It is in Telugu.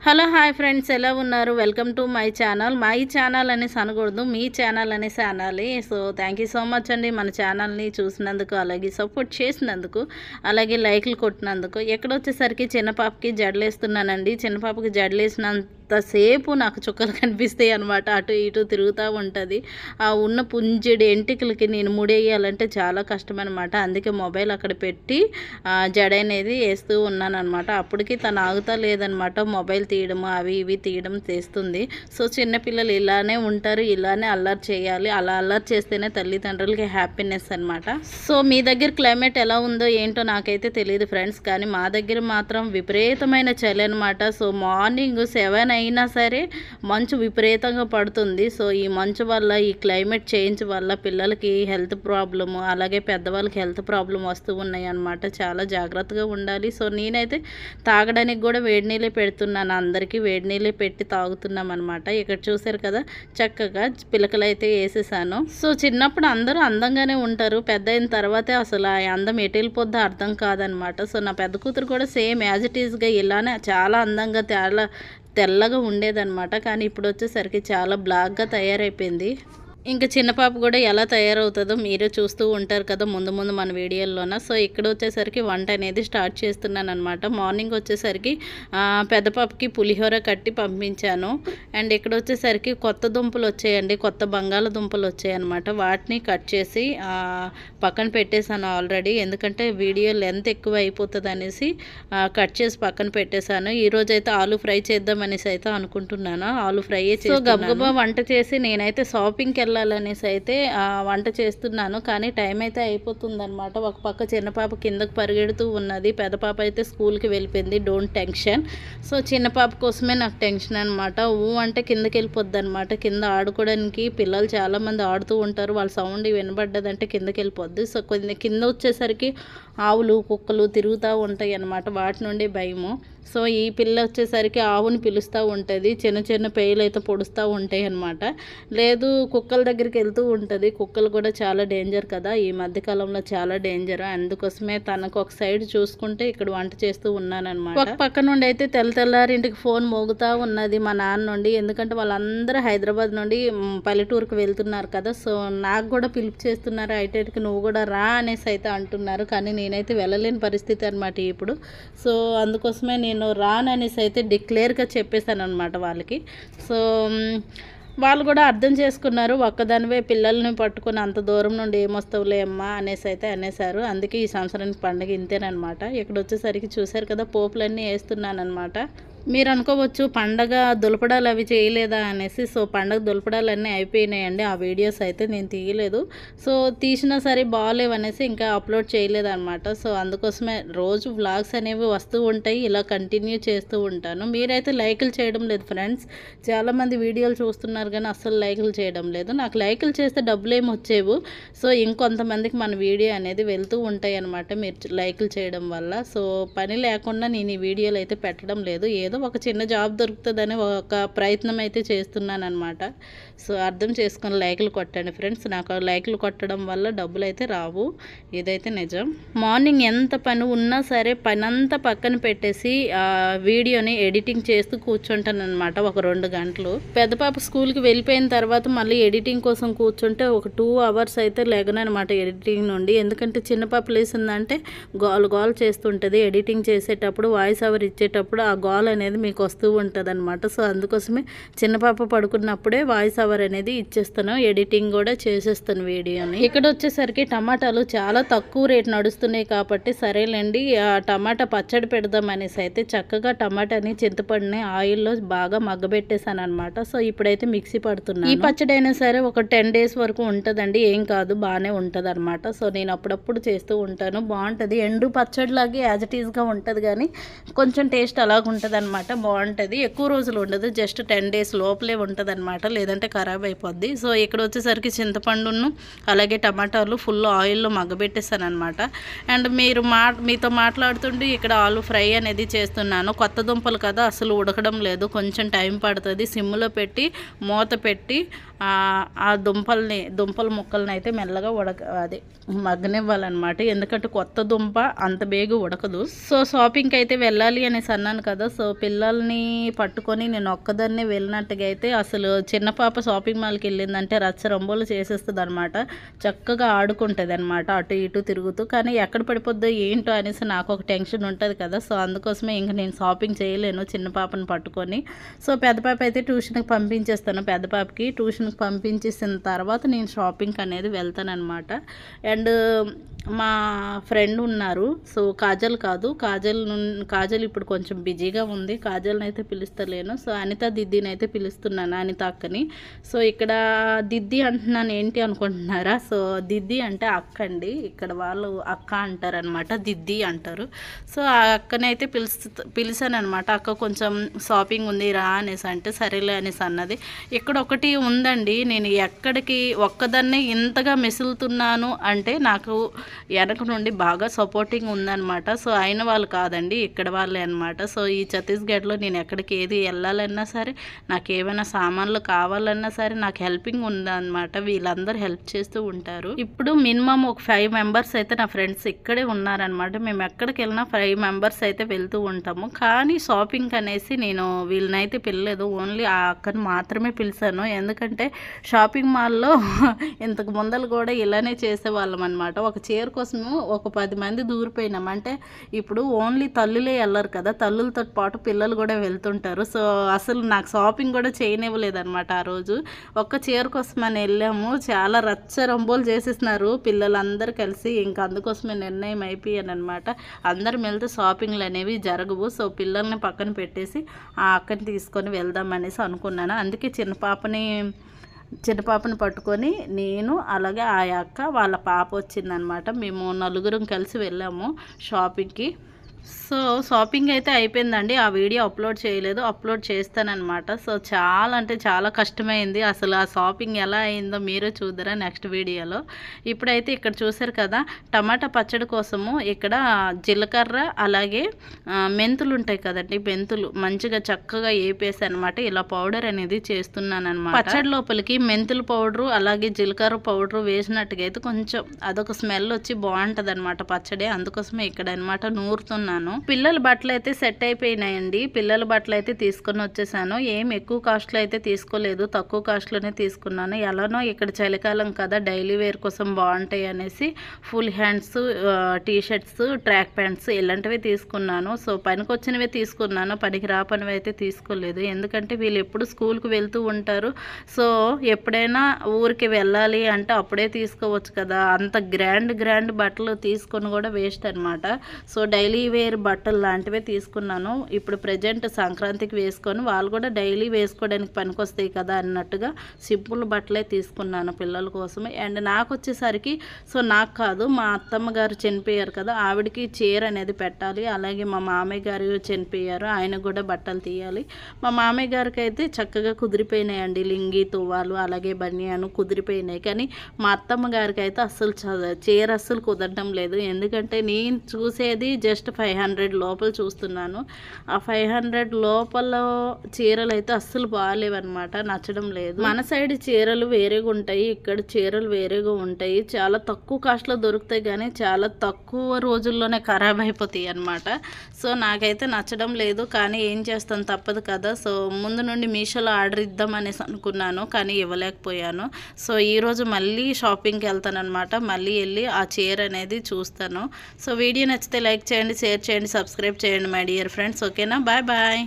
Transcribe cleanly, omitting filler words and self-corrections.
హలో హాయ్ ఫ్రెండ్స్, ఎలా ఉన్నారు? Welcome to my channel. My channel అనేసి అనకూడదు, మీ ఛానల్ అనేసి అనాలి. So thank you so much అండి మన ఛానల్ని చూసినందుకు, అలాగే సపోర్ట్ చేసినందుకు, అలాగే లైక్లు కొట్టినందుకు. ఎక్కడొచ్చేసరికి చిన్న పాపకి జడలేస్తున్నానండి. చిన్న పాపకి జడలేసినంతసేపు నాకు చుక్కలు కనిపిస్తాయి అనమాట. అటు ఇటు తిరుగుతూ ఉంటుంది. ఆ ఉన్న పుంజెడి ఎంటికలకి నేను ముడేయాలంటే చాలా కష్టం అనమాట. అందుకే మొబైల్ అక్కడ పెట్టి జడ అనేది వేస్తూ ఉన్నాను అనమాట. అప్పటికి తను ఆగుతా లేదనమాట. మొబైల్ తీయడము అవి ఇవి తీయడం చేస్తుంది. సో చిన్నపిల్లలు ఇలానే ఉంటారు, ఇలానే అల్లరి చేయాలి. అలా అల్లరి చేస్తేనే తల్లిదండ్రులకి హ్యాపీనెస్ అనమాట. సో మీ దగ్గర క్లైమేట్ ఎలా ఉందో ఏంటో నాకైతే తెలియదు ఫ్రెండ్స్, కానీ మా దగ్గర మాత్రం విపరీతమైన చలి అనమాట. సో మార్నింగ్ 7 అయినా సరే మంచు విపరీతంగా పడుతుంది. సో ఈ మంచు వల్ల, ఈ క్లైమేట్ చేంజ్ వల్ల పిల్లలకి హెల్త్ ప్రాబ్లము, అలాగే పెద్దవాళ్ళకి హెల్త్ ప్రాబ్లం వస్తూ ఉన్నాయి అనమాట. చాలా జాగ్రత్తగా ఉండాలి. సో నేనైతే తాగడానికి కూడా వేడి నీళ్ళే పెడుతున్నాను. అందరికీ వేడి నీళ్ళే పెట్టి తాగుతున్నాం అనమాట. ఇక్కడ చూసారు కదా, చక్కగా పిలకలు అయితే వేసేసాను. సో చిన్నప్పుడు అందరూ అందంగానే ఉంటారు, పెద్ద అయిన తర్వాతే అసలు ఆ అందం ఎటు వెళ్ళిపోద్దో అర్థం కాదనమాట. సో నా పెద్ద కూతురు కూడా సేమ్ యాజ్ ఇట్ ఈస్గా ఇలానే చాలా అందంగా తెల్లగా ఉండేదన్నమాట. కానీ ఇప్పుడు వచ్చేసరికి చాలా బ్లాక్గా తయారైపోయింది. ఇంకా చిన్న పాప కూడా ఎలా తయారవుతుందో మీరే చూస్తూ ఉంటారు కదా ముందు ముందు మన వీడియోల్లోన. సో ఇక్కడ వచ్చేసరికి వంట అనేది స్టార్ట్ చేస్తున్నాను అనమాట. మార్నింగ్ వచ్చేసరికి పెద్ద పాపకి పులిహోర కట్టి పంపించాను. అండ్ ఇక్కడ వచ్చేసరికి కొత్త దుంపలు వచ్చాయండి, కొత్త బంగాళదుంపలు వచ్చాయన్నమాట. వాటిని కట్ చేసి పక్కన పెట్టేశాను ఆల్రెడీ, ఎందుకంటే వీడియో లెంత్ ఎక్కువ అయిపోతుంది అనేసి కట్ చేసి పక్కన పెట్టేశాను. ఈరోజు అయితే ఆలు ఫ్రై చేద్దాం అనేసి అయితే అనుకుంటున్నాను. ఆలు ఫ్రై చేసి గబగబా వంట చేసి నేనైతే షాపింగ్కి వెళ్ళాలనేసి అయితే వంట చేస్తున్నాను. కానీ టైం అయితే అయిపోతుందన్నమాట. ఒక పక్క చిన్న పాప కిందకు పరిగెడుతూ ఉన్నది, పెద్ద పాప అయితే స్కూల్కి వెళ్ళిపోయింది. Don't tension. సో చిన్న పాప కోసమే నాకు టెన్షన్ అనమాట. అంటే కిందకి వెళ్ళిపోద్ది అనమాట. కింద ఆడుకోవడానికి పిల్లలు చాలామంది ఆడుతూ ఉంటారు, వాళ్ళ సౌండ్ వినబడ్డదంటే కిందకి వెళ్ళిపోద్ది. సో కింద వచ్చేసరికి ఆవులు కుక్కలు తిరుగుతూ ఉంటాయి అన్నమాట, వాటి నుండి భయము. సో ఈ పిల్ల వచ్చేసరికి ఆవుని పిలుస్తూ ఉంటుంది, చిన్న చిన్న పేయలు అయితే పొడుస్తూ ఉంటాయి అన్నమాట. లేదు కుక్కల దగ్గరికి వెళ్తూ ఉంటుంది. కుక్కలు కూడా చాలా డేంజర్ కదా ఈ మధ్యకాలంలో, చాలా డేంజర్. అందుకోసమే తనకు ఒక సైడ్ చూసుకుంటే ఇక్కడ వంట చేస్తూ ఉన్నానన్నమాట. ఒక పక్క నుండి అయితే తెల్లారింటికి ఫోన్ మోగుతూ ఉన్నది మా నాన్న నుండి, ఎందుకంటే వాళ్ళందరూ హైదరాబాద్ నుండి పల్లెటూరుకు వెళ్తున్నారు కదా. సో నాకు కూడా పిలుపు చేస్తున్నారు, ఐటెట్కి నువ్వు కూడా రా అనేసి అయితే అంటున్నారు. కానీ నేనైతే వెళ్ళలేని పరిస్థితి అనమాట ఇప్పుడు. సో అందుకోసమే నేను రాననేసి అయితే డిక్లేర్గా చెప్పేశాను అనమాట వాళ్ళకి. సో వాళ్ళు కూడా అర్థం చేసుకున్నారు. ఒక్కదానివే పిల్లల్ని పట్టుకుని అంత దూరం నుండి ఏమొస్తావులే అమ్మా అనేసి అయితే అనేసారు. అందుకే ఈ సంవత్సరానికి పండుగ ఇంతేనమాట. ఇక్కడ వచ్చేసరికి చూశారు కదా, పోపులన్నీ వేస్తున్నాను అనమాట. మీరు అనుకోవచ్చు పండగ దులపడాలు అవి చేయలేదా అనేసి. సో పండగ దులపడాలన్నీ అయిపోయినాయండి. ఆ వీడియోస్ అయితే నేను తీయలేదు. సో తీసినా సరే బాగాలేవనేసి ఇంకా అప్లోడ్ చేయలేదు అనమాట. సో అందుకోసమే రోజు వ్లాగ్స్ అనేవి వస్తూ ఉంటాయి, ఇలా కంటిన్యూ చేస్తూ ఉంటాను. మీరైతే లైకులు చేయడం లేదు ఫ్రెండ్స్. చాలామంది వీడియోలు చూస్తున్నారు కానీ అస్సలు లైకులు చేయడం లేదు. నాకు లైకులు చేస్తే డబ్బులు ఏమి వచ్చేవు. సో ఇంకొంతమందికి మన వీడియో అనేది వెళ్తూ ఉంటాయి అనమాట మీరు లైకులు చేయడం వల్ల. సో పని లేకుండా నేను ఈ వీడియోలు అయితే పెట్టడం లేదు. ఏదో ఒక చిన్న జాబ్ దొరుకుతుందని ఒక ప్రయత్నం అయితే చేస్తున్నాను అనమాట. సో అర్థం చేసుకొని లైకులు కొట్టండి ఫ్రెండ్స్. నాకు లైకులు కొట్టడం వల్ల డబ్బులు అయితే రావు, ఇదైతే నిజం. మార్నింగ్ ఎంత పని ఉన్నా సరే పనంతా పక్కన పెట్టేసి వీడియోని ఎడిటింగ్ చేస్తూ కూర్చుంటాను అనమాట ఒక 2 గంటలు. పెద్ద పాప స్కూల్కి వెళ్ళిపోయిన తర్వాత మళ్ళీ ఎడిటింగ్ కోసం కూర్చుంటే ఒక 2 hours అయితే లేగనమాట ఎడిటింగ్ నుండి. ఎందుకంటే చిన్న పాప లేసిందంటే గోల్ చేస్తుంటుంది. ఎడిటింగ్ చేసేటప్పుడు వాయిస్ ఓవర్ ఇచ్చేటప్పుడు ఆ గోల్ అనేది మీకు వస్తూ ఉంటుంది అనమాట. సో అందుకోసమే చిన్న పాప పడుకున్నప్పుడే వాయిస్ ఓవర్ అనేది ఇచ్చేస్తాను, ఎడిటింగ్ కూడా చేసేస్తాను వీడియోని. ఇక్కడ వచ్చేసరికి టమాటాలు చాలా తక్కువ రేట్ నడుస్తున్నాయి కాబట్టి సరేలేండి టమాటా పచ్చడి పెడదాం అనేసి అయితే చక్కగా టమాటాని చింతపండుని ఆయిల్లో బాగా మగ్గబెట్టేసాను అనమాట. సో ఇప్పుడైతే మిక్సీ పడుతున్నాను. ఈ పచ్చడి అయినా సరే ఒక 10 days వరకు ఉంటుందండి, ఏం కాదు, బాగానే ఉంటుంది అనమాట. సో నేను అప్పుడప్పుడు చేస్తూ ఉంటాను, బాగుంటుంది. ఎండు పచ్చడిలాగే యాజ్ ఇట్ ఈస్గా ఉంటుంది, కానీ కొంచెం టేస్ట్ అలాగ ఉంటుంది అనమాట. బాగుంటుంది. ఎక్కువ రోజులు ఉండదు, జస్ట్ 10 days లోపలే ఉంటుంది అనమాట, లేదంటే ఖరాబ్ అయిపోద్ది. సో ఇక్కడ వచ్చేసరికి చింతపండును అలాగే టమాటాలు ఫుల్ ఆయిల్లో మగ్గబెట్టేస్తాను అనమాట. అండ్ మీతో మాట్లాడుతుంటే ఇక్కడ ఆలు ఫ్రై అనేది చేస్తున్నాను. కొత్త దుంపలు కదా అసలు ఉడకడం లేదు, కొంచెం టైం పడుతుంది. సిమ్లో పెట్టి మూత పెట్టి ఆ దుంపల ముక్కల్ని అయితే మెల్లగా మగ్గనివ్వాలన్నమాట. ఎందుకంటే కొత్త దుంప అంత బేగా ఉడకదు. సో షాపింగ్కి అయితే వెళ్ళాలి అనేసి అన్నాను కదా. సో పిల్లల్ని పట్టుకొని నేను ఒక్కదాన్నే వెళ్ళినట్టుగా అయితే అసలు చిన్న పాప షాపింగ్ మాల్కి వెళ్ళిందంటే రచ్చ రంబోలు చేసేస్తుంది అనమాట. చక్కగా ఆడుకుంటుంది అనమాట అటు ఇటు తిరుగుతూ. కానీ ఎక్కడ పడిపోద్దో ఏంటో అనేసి నాకు ఒక టెన్షన్ ఉంటుంది కదా. సో అందుకోసమే ఇంక నేను షాపింగ్ చేయలేను చిన్న పాపను పట్టుకొని. సో పెద్ద పాప అయితే ట్యూషన్కి పంపించేస్తాను. పెద్ద పాపకి ట్యూషన్కి పంపించేసిన తర్వాత నేను షాపింగ్కి అనేది వెళ్తానమాట. అండ్ మా ఫ్రెండ్ ఉన్నారు. సో కాజల్ కాదు, కాజల్ ఇప్పుడు కొంచెం బిజీగా ఉంది. కాజల్ని అయితే పిలుస్తలేను. సో అనిత దిద్దిని అయితే పిలుస్తున్నాను, అనిత అక్కని. సో ఇక్కడ దిద్ది అంటున్నాను ఏంటి అనుకుంటున్నారా? సో దిద్ది అంటే అక్క అండి. ఇక్కడ వాళ్ళు అక్క అంటారనమాట, దిద్ది అంటారు. సో ఆ అక్కని అయితే పిలిచాను అనమాట. అక్క కొంచెం షాపింగ్ ఉంది రా అనేసి అంటే సరేలే అనేసి అన్నది. ఇక్కడ ఒకటి ఉందండి, నేను ఎక్కడికి ఒక్కదాన్నే ఇంతగా మెసులుతున్నాను అంటే నాకు వెనక నుండి బాగా సపోర్టింగ్ ఉందన్నమాట. సో అయిన వాళ్ళు కాదండి, ఇక్కడ వాళ్ళే అనమాట. సో ఈ ఛత్తీస్గఢ్లో నేను ఎక్కడికి ఏది వెళ్ళాలన్నా సరే, నాకు ఏమైనా సామాన్లు కావాలన్నా సరే నాకు హెల్పింగ్ ఉందన్నమాట. వీళ్ళందరూ హెల్ప్ చేస్తూ ఉంటారు. ఇప్పుడు మినిమం ఒక 5 మెంబర్స్ అయితే నా ఫ్రెండ్స్ ఇక్కడే ఉన్నారనమాట. మేము ఎక్కడికి వెళ్ళినా 5 మెంబర్స్ అయితే వెళ్తూ ఉంటాము. కానీ షాపింగ్ అనేసి నేను వీళ్ళనైతే పిలలేదు, ఓన్లీ ఆ అక్కను మాత్రమే పిలిచాను. ఎందుకంటే షాపింగ్ మాల్లో ఇంతకు ముందలు కూడా ఇలానే చేసేవాళ్ళం అనమాట. ఒక చీర కోసము ఒక 10 మంది దూరిపోయినాం అంటే ఇప్పుడు ఓన్లీ తల్లులే వెళ్ళరు కదా, తల్లులతో పాటు పిల్లలు కూడా వెళ్తుంటారు. సో అసలు నాకు షాపింగ్ కూడా చేయనివ్వలేదన్నమాట. ఆ రోజు ఒక్క చీర కోసం అని వెళ్ళాము, చాలా రచ్చ రంబోలు చేసేస్తున్నారు పిల్లలందరూ కలిసి. ఇంకా అందుకోసమే నిర్ణయం అయిపోయాను అనమాట. అందరం వెళ్తే షాపింగ్లు అనేవి జరగవు. సో పిల్లల్ని పక్కన పెట్టేసి ఆ అక్కని తీసుకొని వెళ్దాం అనేసి అనుకున్నాను. అందుకే చిన్న పాపని పట్టుకొని నేను అలాగే ఆ అక్క వాళ్ళ పాప వచ్చిందనమాట. మేము నలుగురం కలిసి వెళ్ళాము షాపింగ్కి. సో షాపింగ్ అయితే అయిపోయిందండి. ఆ వీడియో అప్లోడ్ చేయలేదు, అప్లోడ్ చేస్తానన్నమాట. సో చాలా అంటే చాలా కష్టమైంది. అసలు ఆ షాపింగ్ ఎలా అయిందో మీరే చూద్దరా నెక్స్ట్ వీడియోలో. ఇప్పుడైతే ఇక్కడ చూసారు కదా, టమాటా పచ్చడి కోసము ఇక్కడ జీలకర్ర అలాగే మెంతులు ఉంటాయి కదండి, మెంతులు మంచిగా చక్కగా వేపేసి అనమాట ఇలా పౌడర్ అనేది చేస్తున్నాను అనమాట. పచ్చడి లోపలికి మెంతుల పౌడరు అలాగే జీలకర్ర పౌడరు వేసినట్టుగా అయితే కొంచెం అదొక స్మెల్ వచ్చి బాగుంటుంది అనమాట పచ్చడి. అందుకోసమే ఇక్కడ అనమాట నూరుతున్నాను. పిల్లల బట్టలు అయితే సెట్ అయిపోయినాయండి. పిల్లల బట్టలు అయితే తీసుకొని వచ్చేసాను. ఏం ఎక్కువ కాస్ట్లో అయితే తీసుకోలేదు, తక్కువ కాస్ట్లోనే తీసుకున్నాను. ఎలానో ఇక్కడ చలికాలం కదా, డైలీ వేర్ కోసం బాగుంటాయి అనేసి full hands, T shirts, track pants ఇలాంటివి తీసుకున్నాను. సో పనికొచ్చినవే తీసుకున్నాను, పనికి రాపనివి అయితే తీసుకోలేదు. ఎందుకంటే వీళ్ళు ఎప్పుడు స్కూల్కి వెళ్తూ ఉంటారు. సో ఎప్పుడైనా ఊరికి వెళ్ళాలి అంటే అప్పుడే తీసుకోవచ్చు కదా, అంత గ్రాండ్ బట్టలు తీసుకొని కూడా వేస్ట్ అనమాట. సో డైలీ వేర్ బట్టలు లాంటివే తీసుకున్నాను. ఇప్పుడు ప్రజెంట్ సంక్రాంతికి వేసుకొని వాళ్ళు కూడా డైలీ వేసుకోవడానికి పనికొస్తాయి కదా అన్నట్టుగా సింపుల్ బట్టలే తీసుకున్నాను పిల్లల కోసమే. అండ్ నాకు వచ్చేసరికి సో నాకు కాదు, మా అత్తమ్మ గారు చనిపోయారు కదా, ఆవిడకి చీర అనేది పెట్టాలి. అలాగే మా మామయ్య గారు చనిపోయారు, ఆయనకు కూడా బట్టలు తీయాలి. మా మామయ్య గారికి అయితే చక్కగా కుదిరిపోయినాయండి, లింగి తువ్వాలు అలాగే బనియాను కుదిరిపోయినాయి. కానీ మా అత్తమ్మ గారికి అయితే అస్సలు చీర అస్సలు కుదరడం లేదు. ఎందుకంటే నేను చూసేది జస్ట్ 500 లోపల చూస్తున్నాను. ఆ 500 లోపల చీరలు అయితే అస్సలు బాగాలేవన్నమాట, నచ్చడం లేదు. మన సైడ్ చీరలు వేరేగా ఉంటాయి, ఇక్కడ చీరలు వేరేగా ఉంటాయి. చాలా తక్కువ కాస్ట్లో దొరుకుతాయి కానీ చాలా తక్కువ రోజుల్లోనే ఖరాబ్ అయిపోతాయి అన్నమాట. సో నాకైతే నచ్చడం లేదు, కానీ ఏం చేస్తాను, తప్పదు కదా. సో ముందు నుండి మీషోలో ఆర్డర్ ఇద్దాం అనేసి అనుకున్నాను, కానీ ఇవ్వలేకపోయాను. సో ఈరోజు మళ్ళీ షాపింగ్కి వెళ్తాను అనమాట. మళ్ళీ వెళ్ళి ఆ చీర అనేది చూస్తాను. సో వీడియో నచ్చితే లైక్ చేయండి, షేర్ చేయండి, సబ్స్క్రైబ్ చేయండి మై డియర్ ఫ్రెండ్స్. ఓకేనా, బాయ్ బాయ్.